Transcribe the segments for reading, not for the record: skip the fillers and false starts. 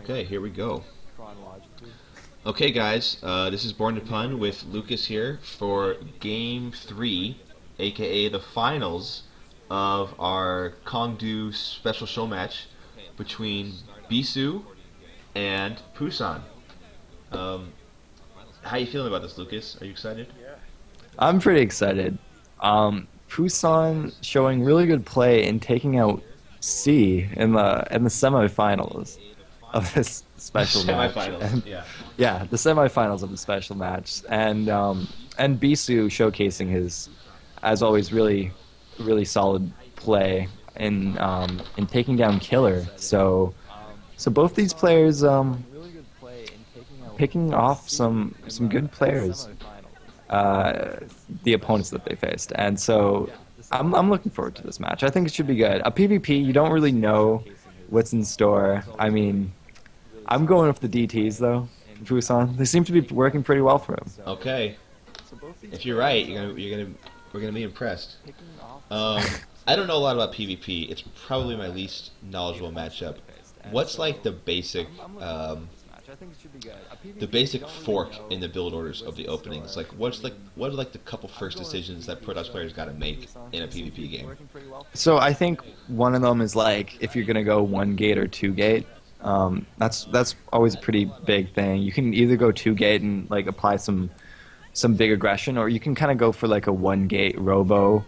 Okay, here we go. Okay, guys, this is BornToPun with Lucas here for Game 3, aka the finals of our Kongdoo Special Showmatch between Bisu and Pusan. Um, how you feeling about this, Lucas? Are you excited? I'm pretty excited. Pusan showing really good play in taking out C in the semifinals of this special match, Semifinals, and yeah. yeah, the semifinals of the special match, and Bisu showcasing his, as always, really solid play in taking down Killer. So both these players picking off some good players, uh, the opponents that they faced. And so I'm looking forward to this match. I think it should be good. A PvP, you don't really know what's in store. I mean, I'm going with the DTs though, for Fusan. They seem to be working pretty well for him. Okay, if you're right, we're gonna be impressed. I don't know a lot about PvP. It's probably my least knowledgeable matchup. What's like the basic fork in the build orders of the openings? Like, what are like the couple first decisions that Protoss players got to make in a PvP game? So I think one of them is like if you're gonna go one gate or two gate. That's always a pretty big thing. You can either go two gate and like apply some big aggression, or you can kind of go for like a one gate robo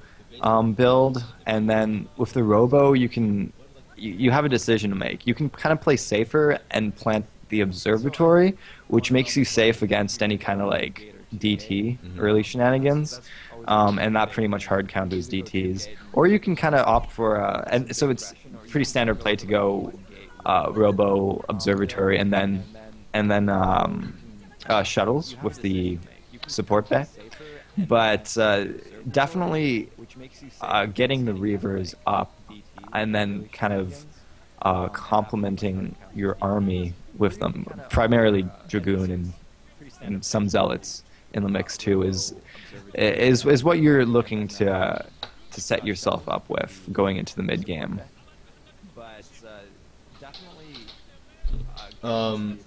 build, and then with the robo you have a decision to make. You can kind of play safer and plant the observatory, which makes you safe against any kind of like DT early shenanigans, and that pretty much hard counters DTs. Or you can kind of opt for and so it's pretty standard play to go robo observatory and then shuttles with the support bay. But definitely getting the Reavers up and then kind of complementing your army with them, primarily Dragoon and some Zealots in the mix too, is what you're looking to set yourself up with going into the mid game. Um,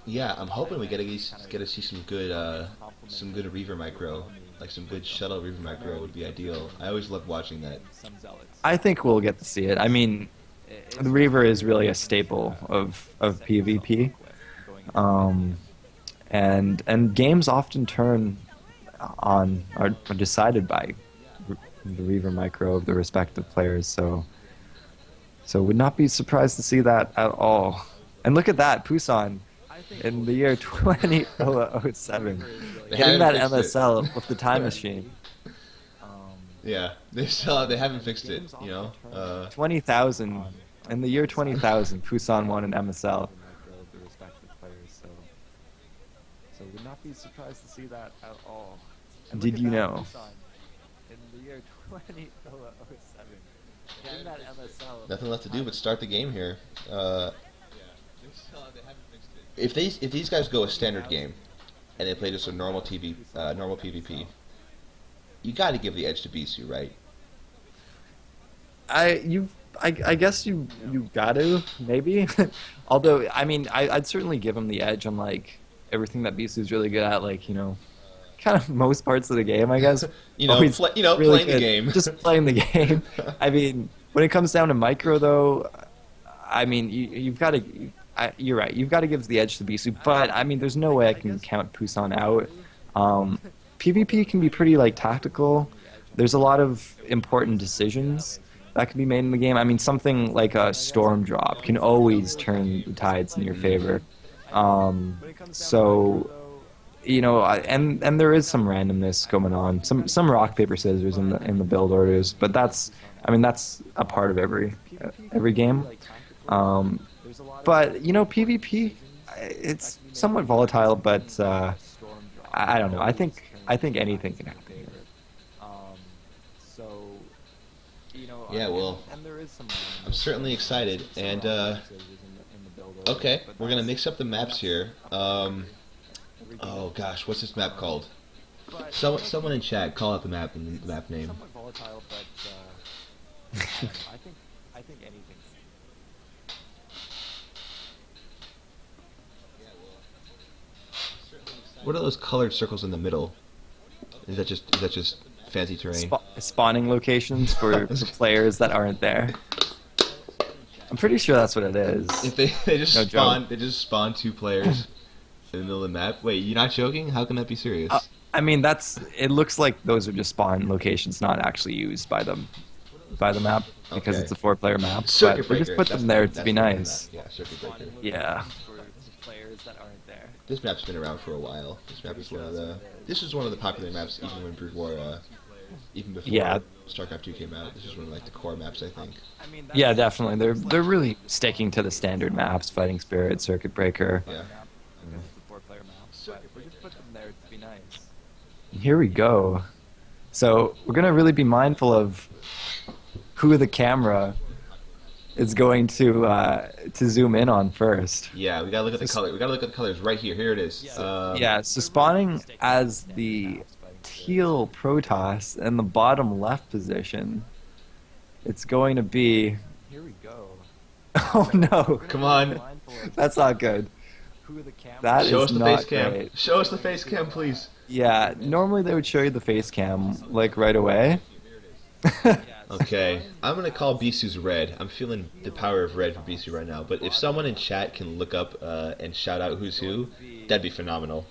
yeah, I'm hoping we get to see some good Reaver micro, like some good shuttle Reaver micro would be ideal. I always love watching that. I think we'll get to see it. I mean, the Reaver is really a staple of PvP, um, and games often turn on are decided by the Reaver micro of the respective players. So would not be surprised to see that at all. And look at that, Pusan in the year 2007, They getting haven't that fixed it. MSL with the time machine. Yeah, they haven't fixed it. 20,000 in the year 20,000, Pusan won an MSL. So would not be surprised to see that at all. Did you know? In the year 2007, getting that MSL. Nothing left to do but start the game here. If these guys go a standard game and they play just a normal PvP, you got to give the edge to Bisu, right? I guess you got to maybe. Although I mean I'd certainly give him the edge on like everything that Bisu's really good at, like kind of most parts of the game, I guess. Always really playing the good. game. Just playing the game. I mean, when it comes down to micro, though, I mean, you've got to. You're right. You've got to give the edge to Bisu, but I mean, there's no way I can count Pusan out. PvP can be pretty like tactical. There's a lot of important decisions that can be made in the game. I mean, something like a storm drop can always turn the tides in your favor. So and there is some randomness going on, some rock paper scissors in the build orders, but that's a part of every game. But PvP, it's somewhat volatile, but I don't know. I think anything can happen here. Yeah, well, I'm certainly excited. And okay, we're gonna mix up the maps here. Oh gosh, what's this map called? Someone in chat call out the map name. What are those colored circles in the middle? Is that just fancy terrain? Spawning locations for players that aren't there. I'm pretty sure that's what it is. If they just No joke. spawn two players in the middle of the map. Wait, you're not joking? How can that be Uh, serious? I mean, that's. It looks like those are just spawn locations, not actually used by the map because Okay. it's a four-player map. Circuit But they just breaker. put That's them there to that's be the name of the map. nice. Yeah, circuit breaker. Yeah. This map's been around for a while. This map is one of the. This was one of the popular maps even when Brood War, even before Yeah. StarCraft 2 came out. This is one of like the core maps, I think. Yeah, definitely. They're really sticking to the standard maps: Fighting Spirit, Circuit Breaker. Yeah. Here we go. So we're gonna really be mindful of who the camera is going to zoom in on first. Yeah, we gotta look at the color. We gotta look at the colors right here. Here it is. Yeah, so spawning as the teal Protoss in the bottom left position, it's going to be. Here we go. Oh no! Come on. That's not good. That Show is us the not face cam. great. Show us the face cam, please. Yeah, normally they would show you the face cam like right away. Okay, I'm gonna call Bisu's red. I'm feeling the power of red for Bisu right now. But if someone in chat can look up and shout out who's who, that'd be phenomenal.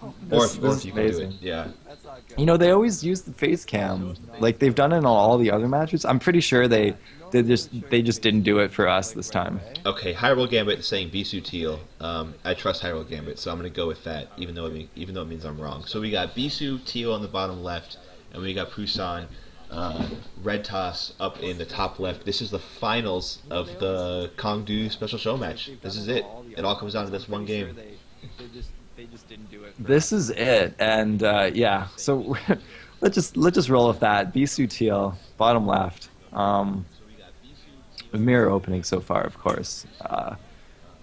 Or This if is you can do it, amazing. yeah. You know, they always use the face cam. Like they've done it in all the other matches. I'm pretty sure they just didn't do it for us this time. Okay, Hyrule Gambit is saying Bisu teal. I trust Hyrule Gambit, so I'm gonna go with that, even though it means I'm wrong. So we got Bisu teal on the bottom left, and we got Pusan red toss up in the top left. This is the finals of the Kongdoo Special Showmatch. This is it. It all comes down to this one game. This is it, and yeah. So let's just roll with that. Bisu teal, bottom left. A mirror opening so far, of course.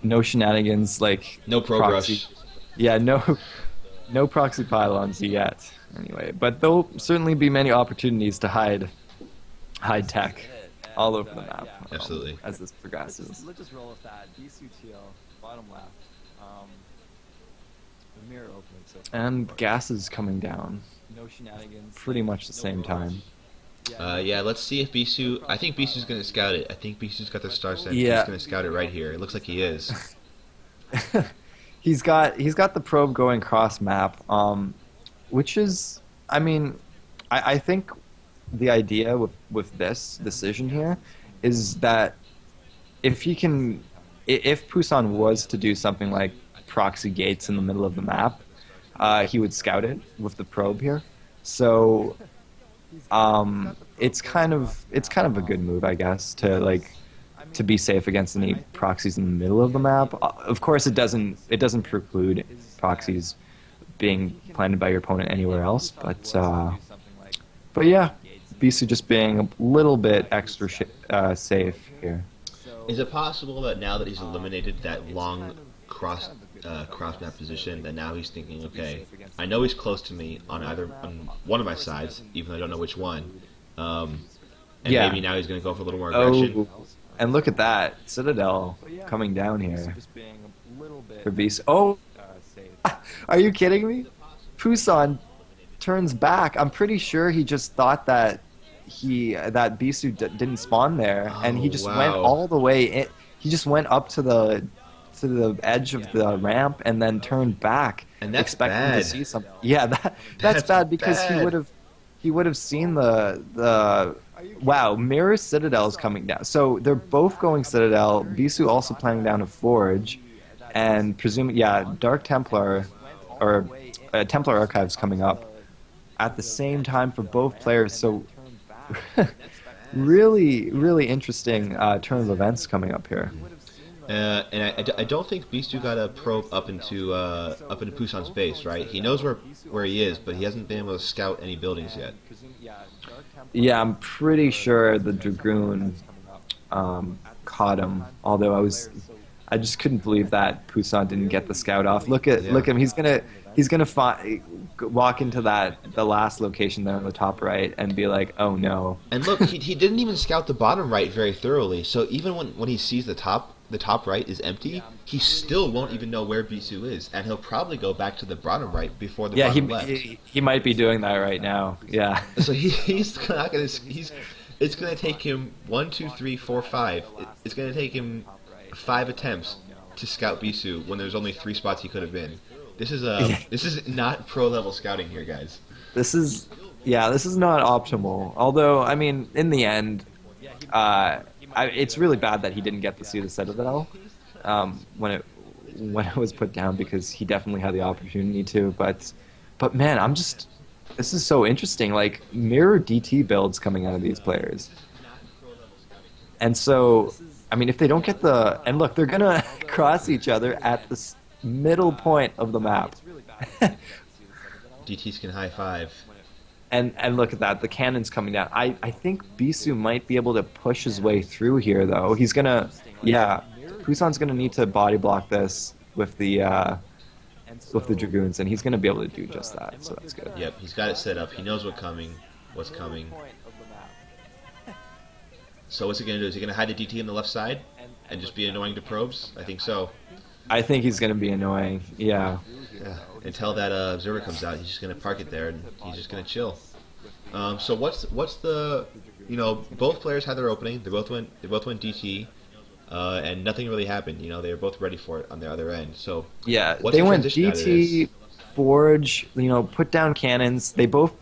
No shenanigans like No pro proxy. brush. Yeah, no proxy pylons yet. Anyway, but there'll certainly be many opportunities to hide tech all over the map. Absolutely. As this progresses. Let's just roll with that. Bisu teal, bottom left. Mirror opening so far. And gas is coming down. No shenanigans. Pretty much the same time. Yeah, let's see if Bisu. I think Bisu's gonna scout it. I think Bisu's got the star set. Yeah. He's gonna scout it right here. It looks like he is. he's got the probe going cross map, which is, I mean, I think the idea with this decision here is that if Pusan was to do something like proxy gates in the middle of the map, he would scout it with the probe here. So it's kind of a good move, I guess, to be safe against any proxies in the middle of the map. Of course, it doesn't preclude proxies being planted by your opponent anywhere else, but yeah, Bisu just being a little bit extra safe here. Is it possible that now that he's eliminated that long cross map position, that now he's thinking, okay, I know he's close to me on one of my sides, even though I don't know which one, and Yeah. maybe now he's going to go for a little more aggression. Oh, and look at that Citadel coming down here for Bisu. Oh, are you kidding me? Pusan turns back. I'm pretty sure he just thought that Bisu didn't spawn there, and he just went wow. all the way in. He just went up to the edge of the ramp and then turned back, And that's expecting bad. to see something. Yeah, that's That's bad because bad. he would have seen the wow, Mirror Citadel is coming down. So they're both going Citadel. Bisu also planning down a Forge, and Dark Templar or Templar Archives coming up at the same time for both players. So really, really interesting turn of events coming up here. And I don't think Bisu got a probe up into Pusan's base, right? He knows where he is, but he hasn't been able to scout any buildings yet. Yeah, I'm pretty sure the Dragoon caught him. Although I just couldn't believe that Pusan didn't get the scout off. Look at him. He's gonna walk into the last location there on the top right and be like, oh no. And look, he didn't even scout the bottom right very thoroughly. So even when he sees the top the top right is empty, he still won't even know where Bisu is, and he'll probably go back to the bottom right before the Yeah, bottom left. he might be doing that right now. Yeah. So he's not gonna he's it's gonna take him one, two, three, four, five. It's gonna take him 5 attempts to scout Bisu when there's only 3 spots he could have been. Yeah. This is not pro level scouting here, guys. This is yeah, this is not optimal. Although, I mean, in the end, uh, it's really bad that he didn't get to see the Citadel when it was put down because he definitely had the opportunity to. But man, this is so interesting. Like mirror DT builds coming out of these players, and so I mean, if they don't get and look, they're gonna cross each other at the middle point of the map. DTs can high five. And look at that, the cannon's coming down. I think Bisu might be able to push his way through here, though. He's gonna, yeah, Pusan's gonna need to body block this with the dragoons, and he's gonna be able to do just that. So that's good. Yep, he's got it set up. He knows what's coming. So what's he gonna do? Is he gonna hide the DT on the left side and just be annoying to probes? I think so. I think he's gonna be annoying. Yeah. Yeah. Until that observer comes out, he's just gonna park it there and he's just gonna chill. So what's the both players had their opening. They both went DT, and nothing really happened. They were both ready for it on the other end. So Yeah, what's they the went transition out of this? DT, Forge, put down cannons. They're both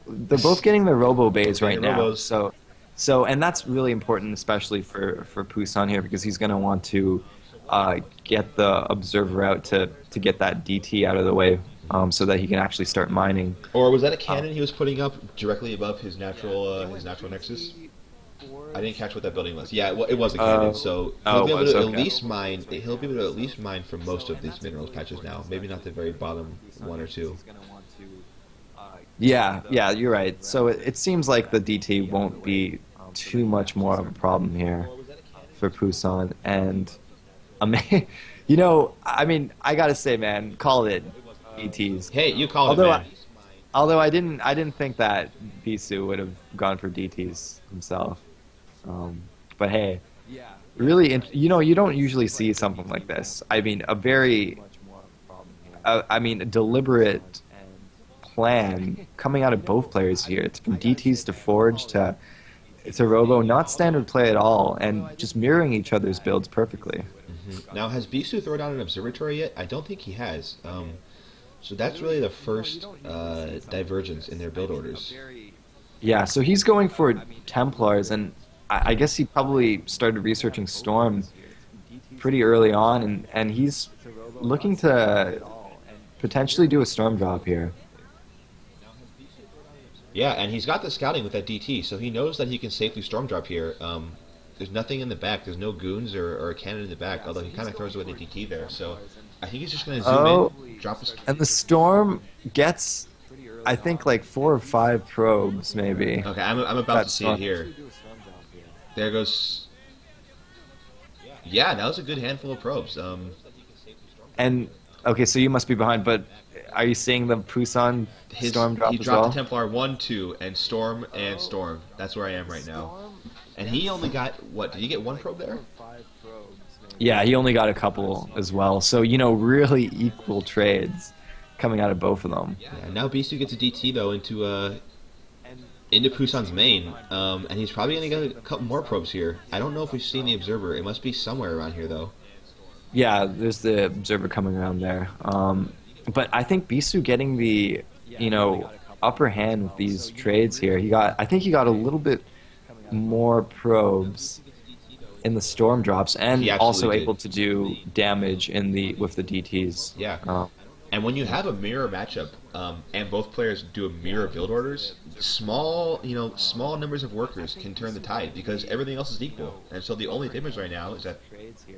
getting their robo bays right Getting now. robos. And that's really important, especially for Pusan here, because he's going to want to get the observer out to get that DT out of the way, so that he can actually start mining. Or was that a cannon he was putting up directly above his natural nexus? I didn't catch what that building was. Yeah, it was a cannon. So he'll be able to at least mine. He'll be able to at least mine for most of these minerals patches now. Maybe not the very bottom one or two. Yeah, you're right. So it seems like the DT won't be too much more of a problem here for Pusan. And I mean, I mean, I gotta say, man, call it DTs. Hey, you call it, Although man. I didn't think that Bisu would have gone for DTs himself. But hey, really, you don't usually see something like this. I mean, a deliberate plan coming out of both players here. It's from DTs to Forge to Robo, not standard play at all, and just mirroring each other's builds perfectly. Now, has Bisu thrown down an observatory yet? I don't think he has. So that's really the first divergence in their build orders. Yeah, so he's going for Templars, and I guess he probably started researching Storm pretty early on, and he's looking to potentially do a Storm drop here. Yeah, and he's got the scouting with that DT, so he knows that he can safely storm drop here. There's nothing in the back. There's no goons or a cannon in the back, although he kind of throws away the DT there. So I think he's just going to zoom in, drop a... And the Storm gets, I think, like 4 or 5 probes, maybe. Okay, I'm about to see it here. There goes... Yeah, that was a good handful of probes. And, okay, so you must be behind, but are you seeing the Pusan Storm drop he as dropped well? the Templar 1, 2, and Storm and Storm. That's where I am right now. And he only got, what, did he get 1 probe there? Yeah, he only got a couple as well. So, really equal trades coming out of both of them. Yeah, now Bisu gets a DT, though, into Pusan's main. And he's probably going to get a couple more probes here. I don't know if we've seen the Observer. It must be somewhere around here, though. Yeah, there's the Observer coming around there. But I think Bisu getting the, upper hand with these trades here. I think he got a little bit more probes in the storm drops, and also able to do damage with the DTs. Yeah. And when you have a mirror matchup, and both players do a mirror build orders, small numbers of workers can turn the tide because everything else is equal. And so the only difference right now is that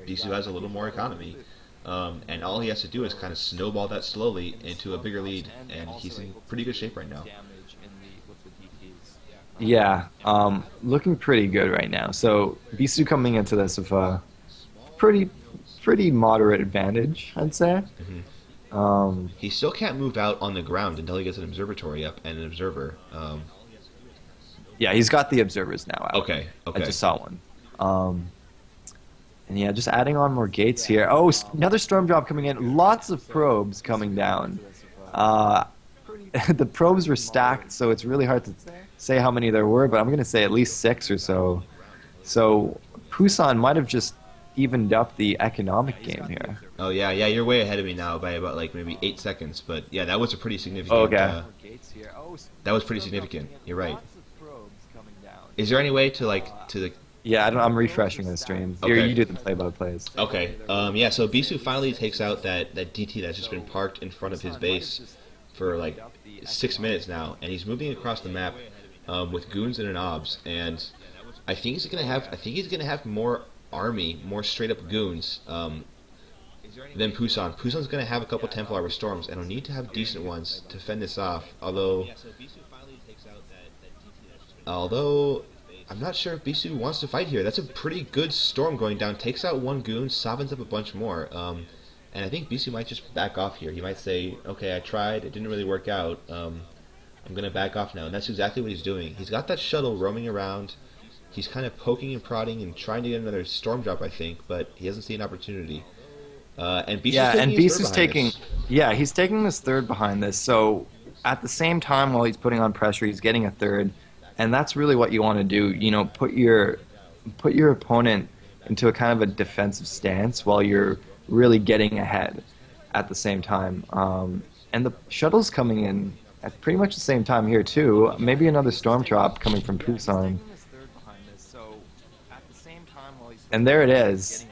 Bisu has a little more economy. And all he has to do is kind of snowball that slowly into a bigger lead, and he's in pretty good shape right now. Yeah, looking pretty good right now. So Bisu coming into this with a pretty moderate advantage, I'd say. He still can't move out on the ground until he gets an observatory up and an observer. Yeah, he's got the observers now out. Okay. I just saw one. And yeah, just adding on more gates here. Oh, another storm drop coming in. Lots of probes coming down. Uh, the probes were stacked, so it's really hard to say how many there were, but I'm going to say at least six or so. So Pusan might have just evened up the economic game here. Oh yeah, yeah, you're way ahead of me now by about like maybe 8 seconds. But yeah, that was a pretty significant. Okay. That was pretty significant. You're right. Is there any way to Yeah, I'm refreshing the stream. Here, Okay. you do the play-by-plays. Okay. Yeah. So Bisu finally takes out that DT that's just been parked in front of his base for like 6 minutes now, and he's moving across the map with goons and an obs, and I think he's gonna have more army, more straight up goons than Pusan. Pusan's gonna have a couple Templar Storms, and he'll need to have decent ones to fend this off. Although I'm not sure if Bisu wants to fight here. That's a pretty good storm going down. Takes out one goon, softens up a bunch more. And I think Bisu might just back off here. He might say, okay, I tried. It didn't really work out. I'm going to back off now. And that's exactly what he's doing. He's got that shuttle roaming around. He's kind of poking and prodding and trying to get another storm drop, I think. But he hasn't seen an opportunity. And Bisu's Yeah, taking and his third Beast is behind taking, this. yeah, he's taking this third behind this. So at the same time, while he's putting on pressure, he's getting a third, and that's really what you want to do. You know, put your opponent into a kind of a defensive stance while you're really getting ahead at the same time. And the shuttle's coming in at pretty much the same time here too. Maybe another storm drop coming from Pusan. And there it is.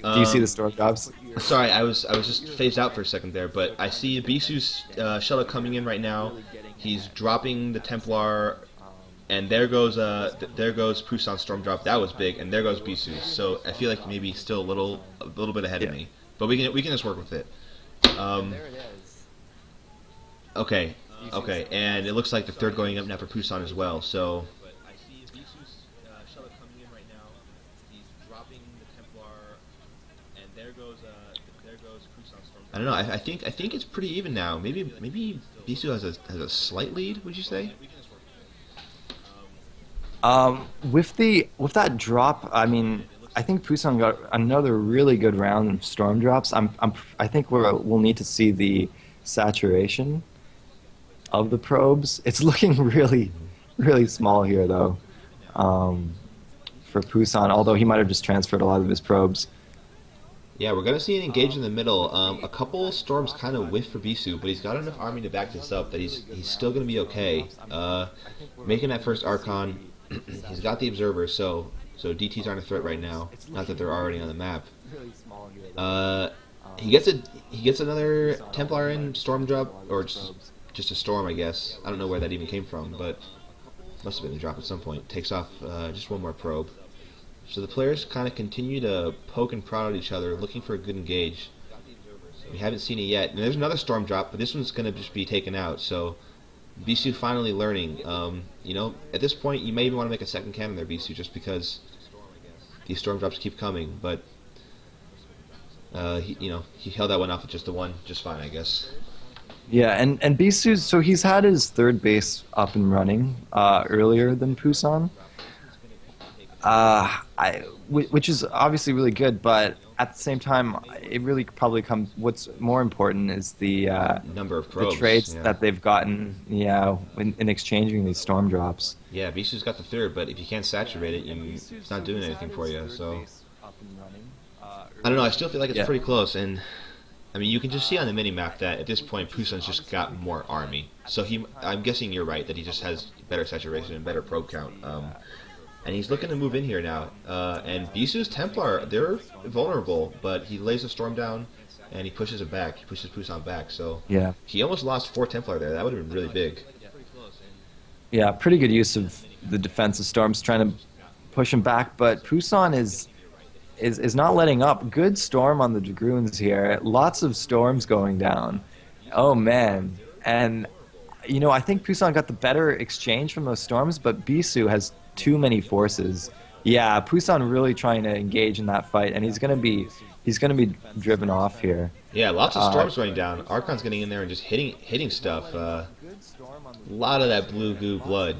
Do you see the Um, storm drops? Sorry, I was just phased out for a second there, but I see Bisu's shuttle coming in right now. He's dropping the Templar, and there goes Pusan's storm drop. That was big, and there goes Bisu's. So I feel like maybe still a little bit ahead of Yeah. me, but we can just work with it. Um, okay, okay, and it looks like the third going up now for Pusan as well. So I don't know. I think it's pretty even now. Maybe Bisu has a slight lead. Would you say? With that drop, I mean, I think Pusan got another really good round of storm drops. I think we'll need to see the saturation of the probes. It's looking really, really small here though, for Pusan. Although he might have just transferred a lot of his probes. Yeah, we're gonna see an engage in the middle. A couple storms kind of whiff for Bisu, but he's got enough army to back this up that he's still gonna be okay. Making that first Archon, he's got the observer, so DTs aren't a threat right now. Not that they're already on the map. Uh, he gets another Templar in storm drop, or just a storm, I guess. I don't know where that even came from, but must have been a drop at some point. Takes off just one more probe. So the players kind of continue to poke and prod at each other, looking for a good engage. We haven't seen it yet. And there's another storm drop, but this one's going to just be taken out. So Bisu finally learning. At this point, you may even want to make a second cannon there, Bisu, just because these storm drops keep coming. But he held that one off with just the one, just fine, I guess. Yeah, and Bisu, so he's had his third base up and running earlier than Pusan. Which is obviously really good, but at the same time, it really probably comes. What's more important is Number of the probes. trades Yeah. that they've gotten, in exchanging these storm drops. Yeah, Bisu's got the third, but if you can't saturate it, it's not doing anything for you. So I don't know. I still feel like it's Yeah. pretty close, and I mean, you can just see on the mini map that at this point, Pusan's just got more army. So I'm guessing you're right that he just has better saturation and better probe count. And he's looking to move in here now. And Bisu's Templar, they're vulnerable, but he lays the storm down and he pushes it back. He pushes Pusan back. So Yeah, he almost lost 4 Templar there. That would have been really big. yeah, pretty good use of the defensive storms, trying to push him back. But Pusan is not letting up. Good storm on the Dragoons here. Lots of storms going down. Oh man, and I think Pusan got the better exchange from those storms, but Bisu has too many forces. Yeah, Pusan really trying to engage in that fight, and he's gonna be driven off here. Yeah, lots of storms running down. Archon's getting in there and just hitting stuff. A lot of that blue goo blood.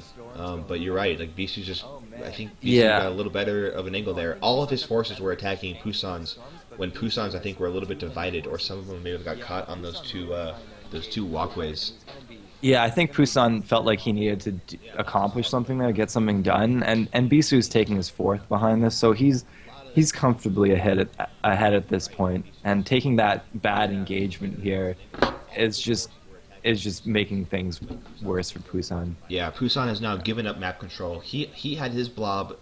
But you're right. Like Bisu's just I think Bisu got a Yeah. little better of an angle there. All of his forces were attacking Pusan's when Pusan's I think were a little bit divided, or some of them may have got caught on those two walkways. Yeah, I think Pusan felt like he needed to accomplish something there, get something done, and Bisu's taking his fourth behind this, so he's comfortably ahead at this point, and taking that bad engagement here is just making things worse for Pusan. Yeah, Pusan has now given up map control. He had his blob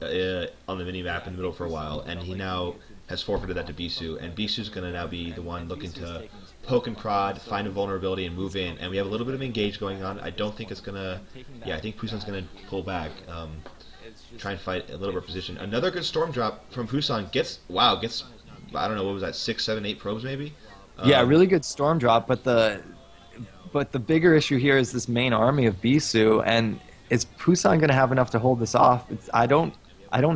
on the mini map in the middle for a while, and he now has forfeited that to Bisu. And Bisu's going to now be the one looking to poke and prod, find a vulnerability, and move in. And we have a little bit of engage going on. I don't think it's going to. Yeah, I think Pusan's going to pull back, try and fight a little bit of position. Another good storm drop from Pusan gets. Wow, gets. I don't know what was that, 6, 7, 8 probes maybe. Yeah, Um, really good storm drop, but the bigger issue here is this main army of Bisu, and is Pusan going to have enough to hold this off? I don't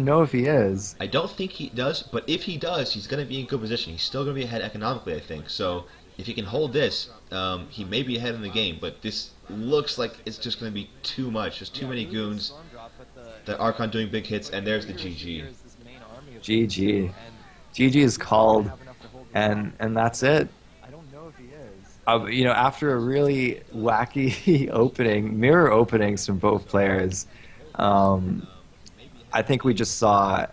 know if he is. I don't think he does, but if he does, he's going to be in good position. He's still going to be ahead economically, I think. So if he can hold this, he may be ahead in the game. But this looks like it's just going to be too much. There's too many goons. The Archon doing big hits, and there's the GG. GG. GG is called, and that's it. After a really wacky opening, mirror openings from both players, um, I think we just saw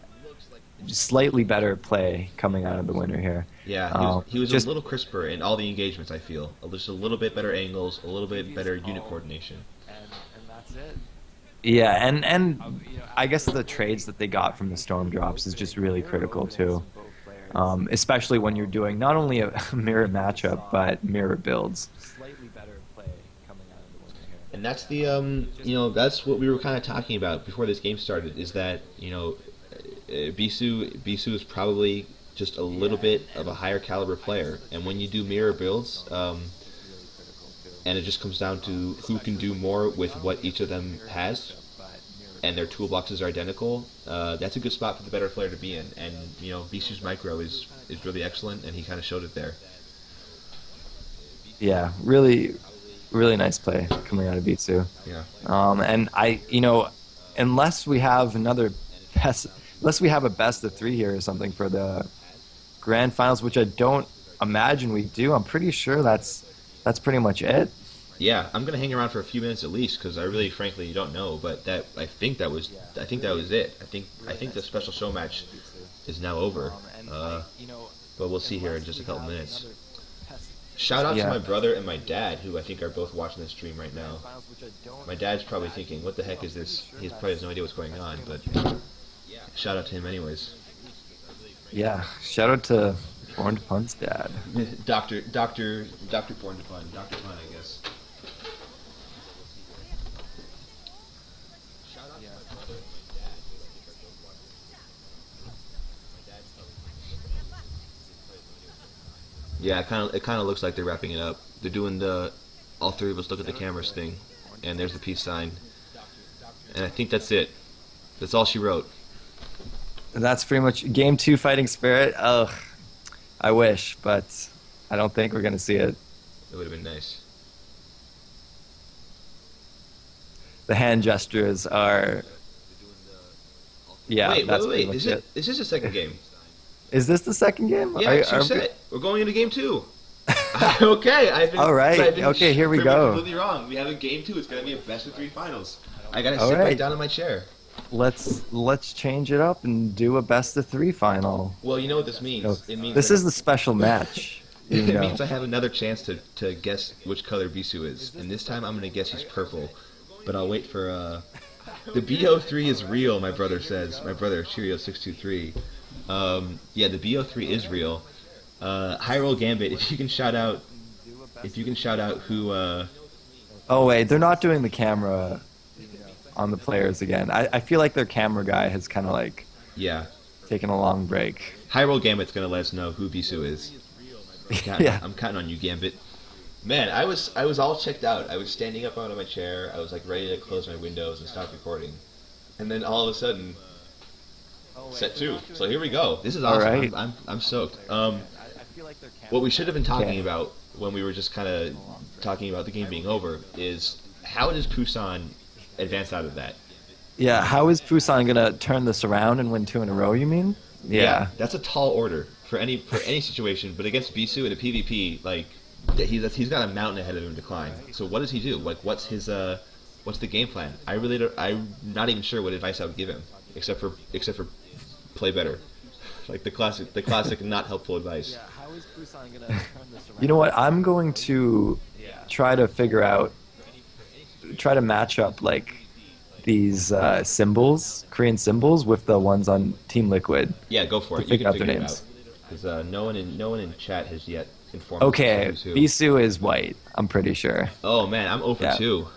slightly better play coming out of the winner here. Yeah, he was Just a little crisper in all the engagements, I feel. Just a little bit better angles, a little bit better unit coordination. yeah, and I guess the trades that they got from the storm drops is just really critical too, especially when you're doing not only a mirror matchup but mirror builds. And that's that's what we were kind of talking about before this game started. Is that Bisu is probably just a little bit of a higher caliber player, and when you do mirror builds, and it just comes down to who can do more with what each of them has, and their toolboxes are identical. That's a good spot for the better player to be in, and Bisu's micro is really excellent, and he kind of showed it there. Yeah, really, really nice play coming out of Bitsu. Yeah. And unless we have unless we have a best of three here or something for the grand finals, which I don't imagine we do. I'm pretty sure that's pretty much it. Yeah, I'm gonna hang around for a few minutes at least because I really, frankly, don't know. But I think that was it. I think the special show match is now over. But we'll see here in just a couple minutes. Shout out to my brother and my dad, who I think are both watching this stream right now. My dad's probably thinking, "What the heck is this?" He probably has no idea what's going on, but shout out to him anyways. Yeah, shout out to BornToPun's dad. Doctor Born to Pun, Doctor Pun, I guess. Yeah, it kind of looks like they're wrapping it up. They're doing the all three of us look at the cameras thing, and there's the peace sign, and I think that's it. That's all she wrote. That's pretty much game two fighting spirit. Ugh, I wish, but I don't think we're gonna see it. It would have been nice. The hand gestures are. Yeah, Wait, that's wait, pretty wait. much it. Is this a second game? Is this the second game? Yeah, it's set. We're going into game two. Okay, All right. Okay, here we go. Completely wrong. We have a game two. It's gonna be a best of three finals. I gotta All sit back right. down in my chair. Let's change it up and do a best of three final. Well, you know what this means. It means This that is the special match. it means I have another chance to guess which color Bisu is, and this time I'm gonna guess he's purple. But I'll wait for the BO3 is real. My brother says. My brother Cheerio623. Yeah, the BO3 is real. High Roll Gambit. If you can shout out who. Oh wait, they're not doing the camera on the players again. I feel like their camera guy has kind of like Yeah, taken a long break. High Roll Gambit's gonna let us know who Bisu is. Yeah. I'm counting on you, Gambit. Man, I was all checked out. I was standing up out of my chair. I was like ready to close my windows and stop recording, and then all of a sudden, set two. So here we go. This is awesome. All right. I'm stoked. What we should have been talking about when we were just kind of talking about the game being over is how does Pusan advance out of that? Yeah, how is Pusan gonna turn this around and win two in a row, you mean? Yeah, Yeah. that's a tall order for any situation. But against Bisu in a PvP, like he's got a mountain ahead of him to climb. So what does he do? Like, what's the game plan? I really don't. I'm not even sure what advice I would give him, except for play better, like the classic not helpful advice. You know what? I'm going to try to figure out, try to match up like these symbols, Korean symbols, with the ones on Team Liquid Yeah, go for to it. You figure can out their figure it out names. because no one in chat has yet informed us as to Okay, who's who. Bisu is white. I'm pretty sure. Oh man, I'm 0 for Yeah. 2.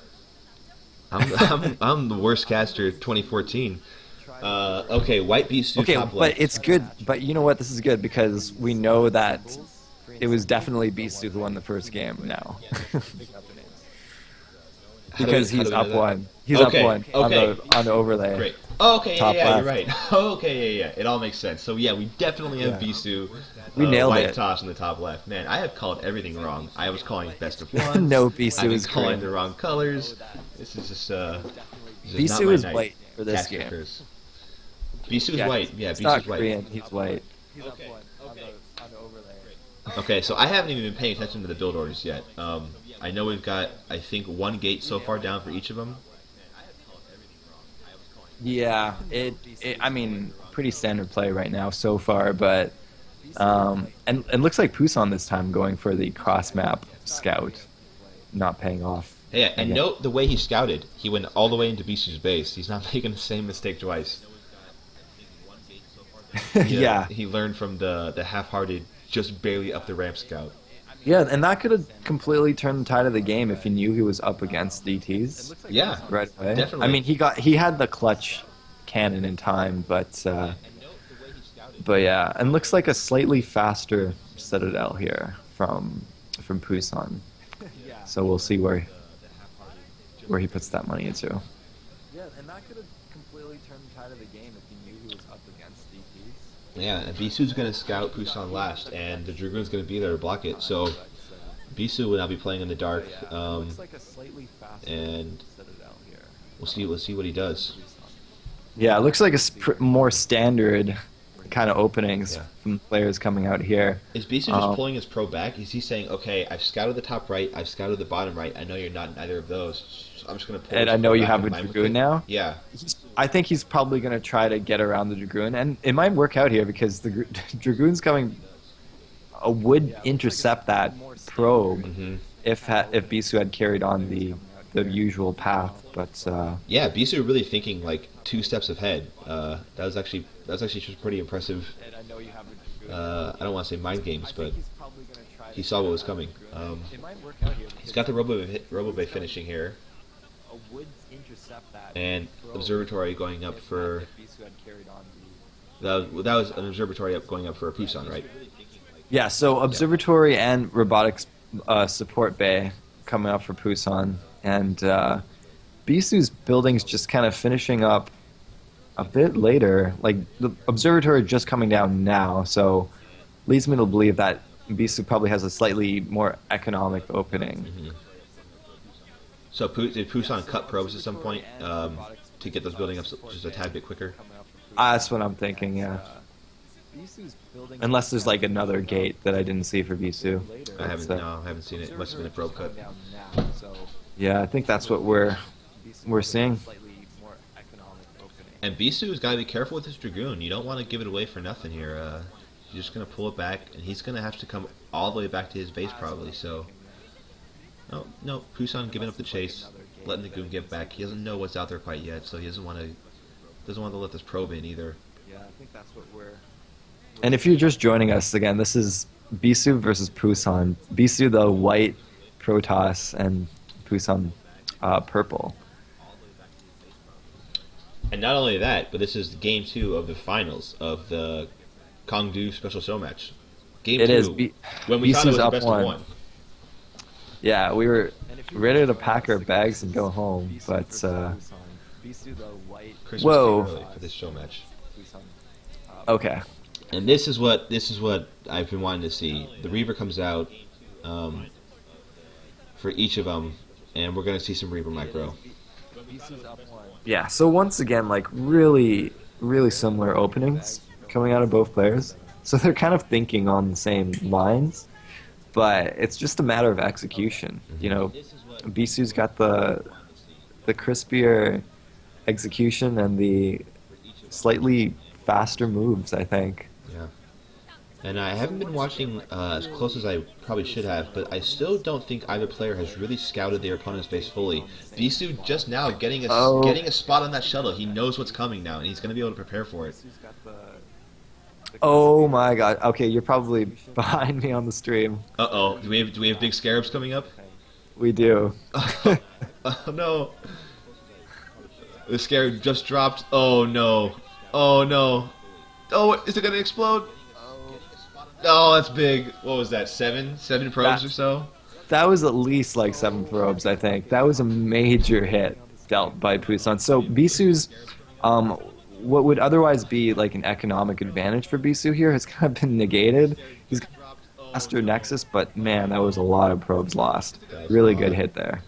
I'm the worst caster 2014. Okay, white Bisu Okay, top but left. it's good. But you know what? This is good because we know that it was definitely Bisu who won the first game now. Because How do he's we know up that? one. He's up Okay, one okay, on the overlay, great. Okay, top yeah, you're left. right. Okay, yeah. It all makes sense. So yeah, we definitely have Yeah, Bisu, we nailed white it. toss in the top left. Man, I have called everything wrong. I was calling best of ones. No, I've Bisu been is calling the Korean. wrong colors. This is not Bisu my is night. white for this Caster game. curse. Bisu is Yeah, white. Yeah, he's Bisu not is white. Korean. He's white. Okay, so I haven't even been paying attention to the build orders yet. I know we've got, I think, one gate so far down for each of them. Yeah, I mean, pretty standard play right now so far, but and it looks like Pusan this time going for the cross map scout, not paying off Yeah, and again. note the way he scouted. He went all the way into Bisu's base. He's not making the same mistake twice. Yeah, He learned from the half-hearted, just barely up the ramp scout. yeah, and that could have completely turned the tide of the game if he knew he was up against DTs Yeah, right away. I definitely. mean, he had the clutch cannon in time, but yeah, and looks like a slightly faster Citadel here from Pusan. So we'll see where he puts that money into. Yeah, and that could have completely turned the tide of the game if he knew he was up against DTs. Yeah, and Bisu's going to scout Pusan last, and the Dragoon's going to be there to block it. So Bisu will now be playing in the dark, Looks like a slightly faster and Citadel here. we'll see what he does. Yeah, it looks like more standard kind of openings Yeah. from players coming out here. Is Bisu just pulling his pro back? Is he saying, okay, I've scouted the top right, I've scouted the bottom right, I know you're not in either of those, so I'm just going to pull And this I know pro you back have in a line with Dragoon it? now. Yeah. I think he's probably going to try to get around the Dragoon, and it might work out here because the Dragoon's coming would intercept that probe Hmm. if Bisu had carried on the usual path, but Yeah, Bisu really thinking like 2 steps ahead. That was actually just pretty impressive. I don't want to say mind games, but he saw what was coming. He's got the Robo-Bay finishing here, and Observatory going up for that was an Observatory up going up for a Pusan, right? yeah. So Observatory and Robotics support bay coming up for Pusan, and Bisu's building's just kind of finishing up a bit later. Like the Observatory just coming down now, so leads me to believe that Bisu probably has a slightly more economic opening. Hmm. So did Pusan cut probes at some point to get those building up just a tad bit quicker? That's what I'm thinking. Yeah. Unless there's like another gate that I didn't see for Bisu. I haven't seen it. It must have been a probe cut. Yeah, I think that's what we're seeing. And Bisu's got to be careful with his Dragoon. You don't want to give it away for nothing here. You're just going to pull it back, and he's going to have to come all the way back to his base probably. So, no, Pusan giving up the chase, letting the goon get back. He doesn't know what's out there quite yet, so he doesn't want to let this probe in either. And if you're just joining us again, this is Bisu versus Pusan. Bisu the white Protoss and Pusan purple. And not only that, but this is game 2 of the finals of the Kongdoo Special Showmatch. Game It 2, is. when we thought it was Bisu's the up best one. of one. Yeah, we were ready to pack our bags and go home, but Christmas Whoa. came early for this show match. okay. And this is what I've been wanting to see. The Reaver comes out for each of them, and we're going to see some Reaver micro. Yeah, so once again, like really, really similar openings coming out of both players. So they're kind of thinking on the same lines, but it's just a matter of execution. You know, Bisu's got the crispier execution and the slightly faster moves, I think. Yeah. And I haven't been watching as close as I probably should have, but I still don't think either player has really scouted their opponent's base fully. Bisu just now Oh, getting a spot on that shuttle. He knows what's coming now, and he's going to be able to prepare for it. oh my God. Okay, you're probably behind me on the stream. Uh-oh. Do we have big scarabs coming up? We do. Oh no. The scarab just dropped. Oh no. Oh no. Oh, is it going to explode? Oh, that's big. What was that? Seven probes That or so? that was at least like 7 probes, I think. That was a major hit dealt by Pusan. So Bisu's um, what would otherwise be like an economic advantage for Bisu here has kind of been negated. He's got a faster Nexus, but man, that was a lot of probes lost. That was a Really good lot. hit there.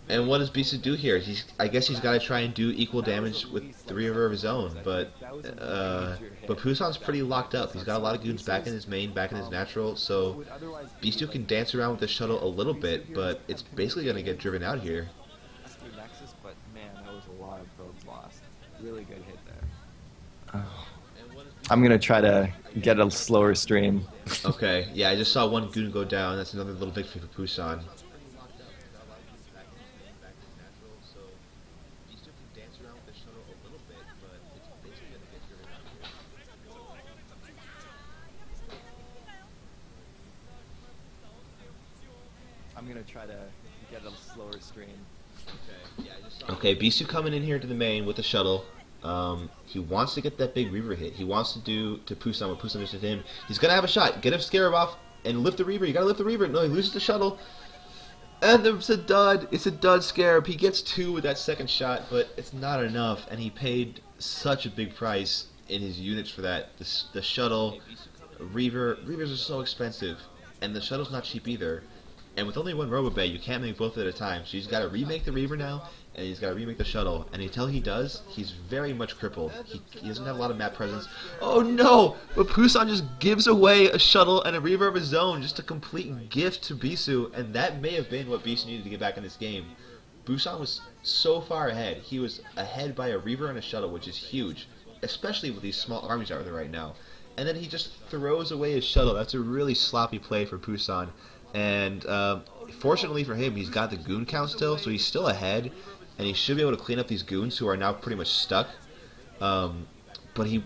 And what does Bisu do here? I guess he's got to try and do equal damage with the Reaver of his own, but Pusan's pretty locked up. He's got a lot of goons back in his main, back in his natural, so Bisu can dance around with the shuttle a little bit, but it's basically going to get driven out here. Nexus, but man, that was a lot of probes lost. Really good hit there. I'm gonna try to get a slower stream. Okay, yeah, I just saw one goon go down. That's another little victory for Pusan. I'm gonna try to get a slower stream. Okay, Bisu coming in here to the main with the shuttle. He wants to get that big Reaver hit. He wants to do to Pusan what Pusan does to him. He's gonna have a shot. Get him Scarab off and lift the Reaver. You gotta lift the Reaver. No, he loses the shuttle. And it's a dud. It's a dud Scarab. He gets two with that second shot, but it's not enough. And he paid such a big price in his units for that. The shuttle, Reavers are so expensive, and the shuttle's not cheap either. And with only one Robobay, you can't make both at a time. So he's got to remake the Reaver now, and he's got to remake the shuttle. And until he does, he's very much crippled. He doesn't have a lot of map presence. Oh no! But Pusan just gives away a shuttle and a Reaver of his own, just a complete gift to Bisu. And that may have been what Bisu needed to get back in this game. Busan was so far ahead. He was ahead by a Reaver and a shuttle, which is huge, especially with these small armies out there right now. And then he just throws away his shuttle. That's a really sloppy play for Pusan. And fortunately for him, he's got the goon count still, so he's still ahead, and he should be able to clean up these goons who are now pretty much stuck. But he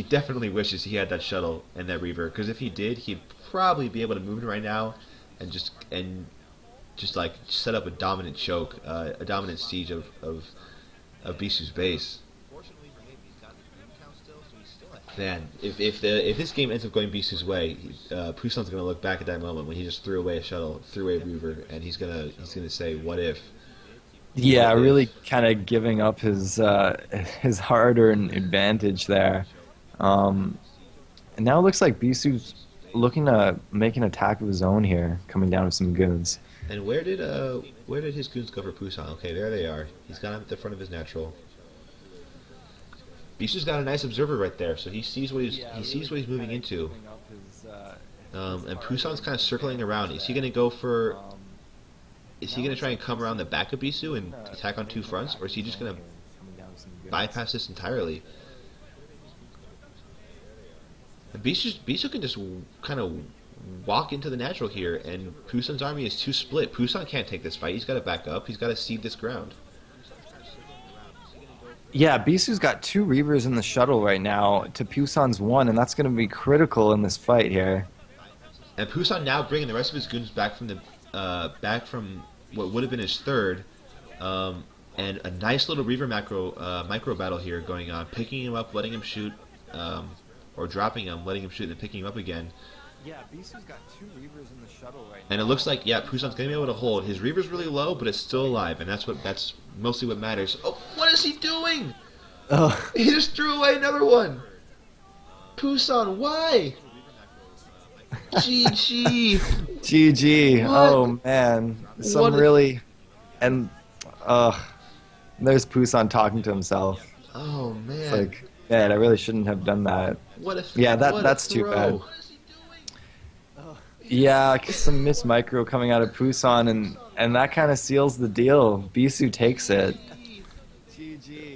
definitely wishes he had that shuttle and that Reaver, because if he did, he'd probably be able to move it right now and just like set up a dominant choke, a dominant siege of Bisu's base. Man, if this game ends up going Bisu's way, Pusan's gonna look back at that moment when he just threw away a shuttle, threw away a Reaver, and he's gonna say, "What if?" Yeah, What really if? kind of giving up his hard-earned advantage there. And now it looks like Bisu's looking to make an attack of his own here, coming down with some goons. And where did his goons go for Pusan? Okay, there they are. He's got him at the front of his natural. Bisu's got a nice observer right there, so he sees what he's moving into. And Pusan's kind of circling around. Is he gonna go for? Is he gonna try and come around the back of Bisu and attack on two fronts, or is he just gonna bypass this entirely? And Bisu can just kind of walk into the natural here, and Pusan's army is too split. Pusan can't take this fight. He's got to back up. He's got to cede this ground. Yeah, Bisu's got 2 Reavers in the shuttle right now to Pusan's 1, and that's going to be critical in this fight here. And Pusan now bringing the rest of his goons back from what would have been his third, and a nice little Reaver micro battle here going on, picking him up, letting him shoot, or dropping him, letting him shoot, and picking him up again. Yeah, Bisu's got 2 Reavers in the shuttle right now. And it looks like, yeah, Pusan's gonna be able to hold. His Reaver's really low, but it's still alive, and that's mostly what matters. Oh, what is he doing? Oh. He just threw away another one. Pusan, why? GG. GG. What? Oh man, some What? really, and Ugh. There's Pusan talking to himself. Oh It's man, like, man, I really shouldn't have done that. Yeah, what a that's too bad. throw! Yeah, some Miss Micro coming out of Pusan, and that kind of seals the deal. Bisu takes it,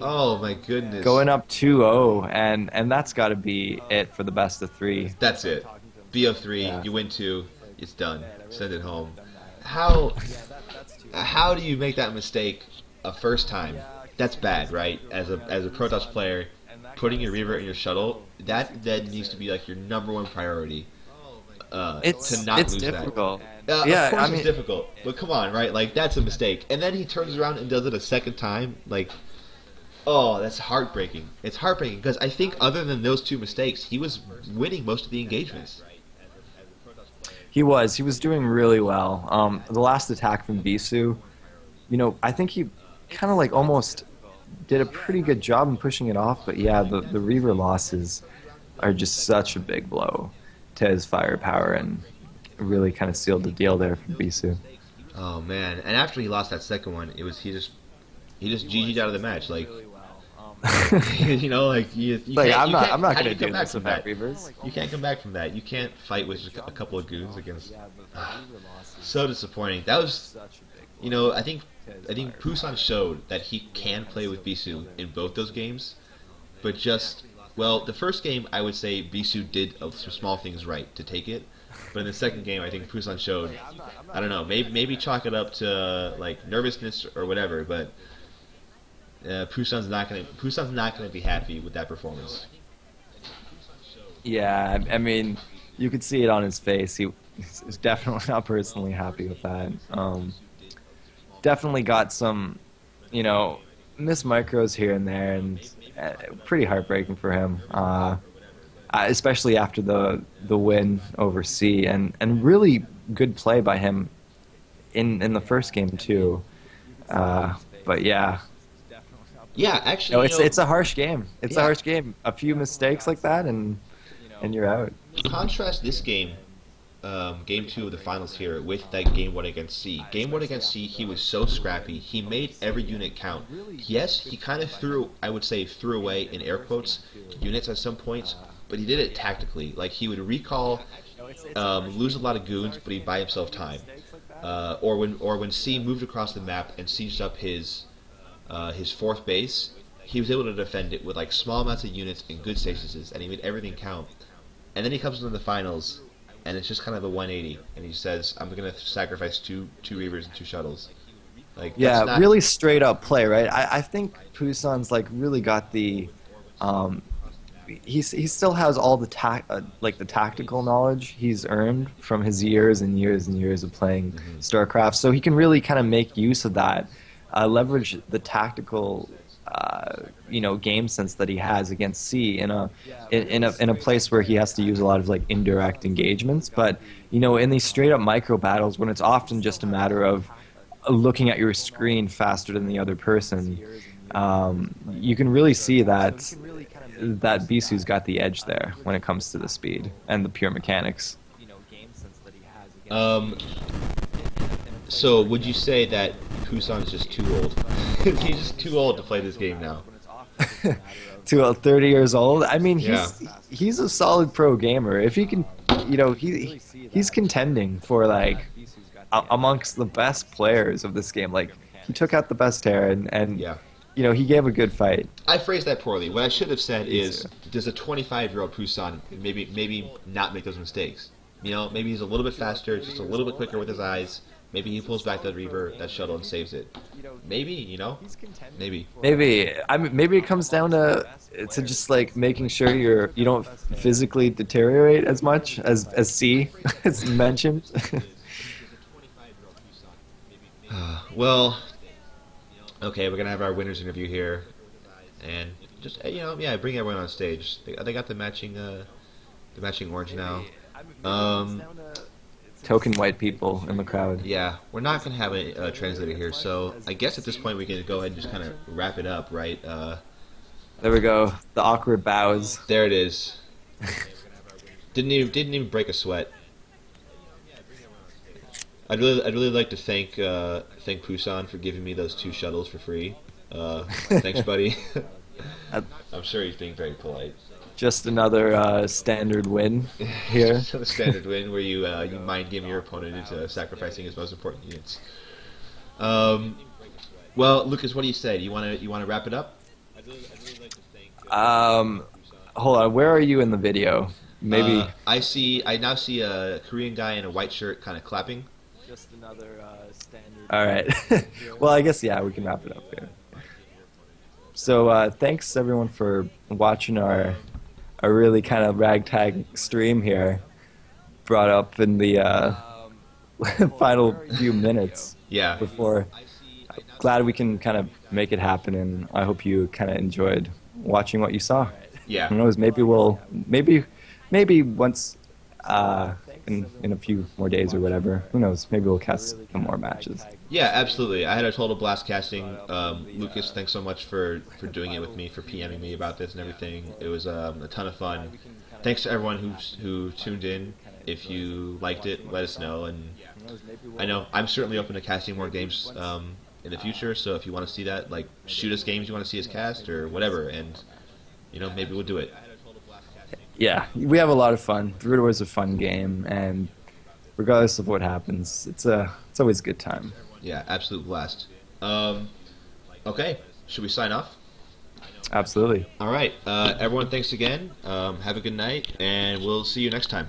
Oh my goodness, going up 2-0, and that's got to be it for the best of three. that's it. BO3, Yeah. you win two, it's done. Send it home. How how do you make that mistake a first time? That's bad, right? As a Protoss player, putting your Reaver in your shuttle, that then needs to be like your number one priority. To not It's lose that. difficult. Of Yeah, I course it's mean, difficult, but come on, right? Like that's a mistake, and then he turns around and does it a second time. Like, oh, that's heartbreaking. It's heartbreaking because I think other than those two mistakes, he was winning most of the engagements. he was doing really well. The last attack from Bisu, I think he kind of like almost did a pretty good job in pushing it off. But yeah, the Reaver losses are just such a big blow to his firepower and really kind of sealed the deal there for Bisu. Oh man! And after he lost that second one, it was he just GG'd out of the match. Like like Like you can't. I'm not How do gonna you come do back this from without that? Reavers. You can't come back from that. You can't fight with just a couple of goons against. So disappointing. That was I think Pusan showed that he can play with Bisu in both those games, but just well, the first game I would say Bisu did some small things right to take it, but in the second game I think Pusan showed I don't know maybe chalk it up to like nervousness or whatever, but Pusan's not gonna be happy with that performance. Yeah, I mean, you could see it on his face. He's definitely not personally happy with that. Definitely got some, you know, missed micros here and there, and pretty heartbreaking for him. Especially after the win over C, and really good play by him in the first game too. But yeah, Yeah, no, actually, it's a harsh game. It's a yeah. harsh game. A few mistakes like that, and you're out. Contrast this game, game two of the finals here, with that game one against C. Game one against C, he was so scrappy. He made every unit count. Yes, he kind of I would say, threw away in air quotes units at some points, but he did it tactically. Like he would recall, lose a lot of goons, but he'd buy himself time. Or when C moved across the map and sieged up his fourth base, he was able to defend it with like small amounts of units and good statuses, and he made everything count. And then he comes into the finals, and it's just kind of a 180, and he says, "I'm going to sacrifice two Reavers and two shuttles." Like that's Yeah, not. really straight up play, right? I think Pusan's like really got the um, he still has all the like the tactical knowledge he's earned from his years and years and years of playing Mhm. StarCraft. So he can really kind of make use of that, leverage the tactical, game sense that he has against C in a place where he has to use a lot of like indirect engagements. But in these straight up micro battles, when it's often just a matter of looking at your screen faster than the other person, you can really see that Bisu's got the edge there when it comes to the speed and the pure mechanics. Um, so would you say that Pusan is just too old? He's just too old to play this game now. To 30 years old, I mean, Yeah. he's a solid pro gamer. If he can, he's contending for like amongst the best players of this game. Like he took out the best hair and Yeah. he gave a good fight. I phrased that poorly. What I should have said Me is, too. does a 25-year-old Pusan maybe not make those mistakes? Maybe he's a little bit faster, just a little bit quicker with his eyes. Maybe he pulls back that Reaver, that shuttle, and saves it. Maybe, maybe. Maybe it comes down to just like making sure you don't physically deteriorate as much as C as mentioned. Well, okay, we're gonna have our winners interview here, and just yeah, bring everyone on stage. They got the matching orange now. Um, Token white people in the crowd. yeah, we're not gonna have a translator here, so I guess at this point we can go ahead and just kind of wrap it up, right? There we go. The awkward bows. There it is. Didn't even break a sweat. I'd really like to thank Pusan for giving me those two shuttles for free. Thanks, buddy. Uh, I'm sure he's being very polite. just another standard win here. Just a standard win where you mind game your opponent into sacrificing his most important units. Um, well, Lucas, what do you say? You want to wrap it up? Um, hold on, where are you in the video? Maybe. I now see a Korean guy in a white shirt kind of clapping. Just another standard. All right. Well, I guess yeah, we can wrap it up here. So thanks everyone for watching our really kind of ragtag stream here, brought up in the final few minutes Yeah, before. Glad we can kind of make it happen, and I hope you kind of enjoyed watching what you saw. yeah. Who knows? Maybe once in a few more days or whatever. Who knows? Maybe we'll cast some more matches. Yeah, absolutely. I had a total blast casting. Lucas, thanks so much for doing it with me, for PMing me about this and everything. It was a ton of fun. Thanks to everyone who tuned in. If you liked it, let us know. And I know I'm certainly open to casting more games in the future. So if you want to see that, like shoot us games you want to see us cast or whatever, and maybe we'll do it. Yeah, we have a lot of fun. Brutal is a fun game, and regardless of what happens, it's always a good time. Yeah, absolute blast. Okay, should we sign off? Absolutely. All right, everyone. Thanks again. Have a good night, and we'll see you next time.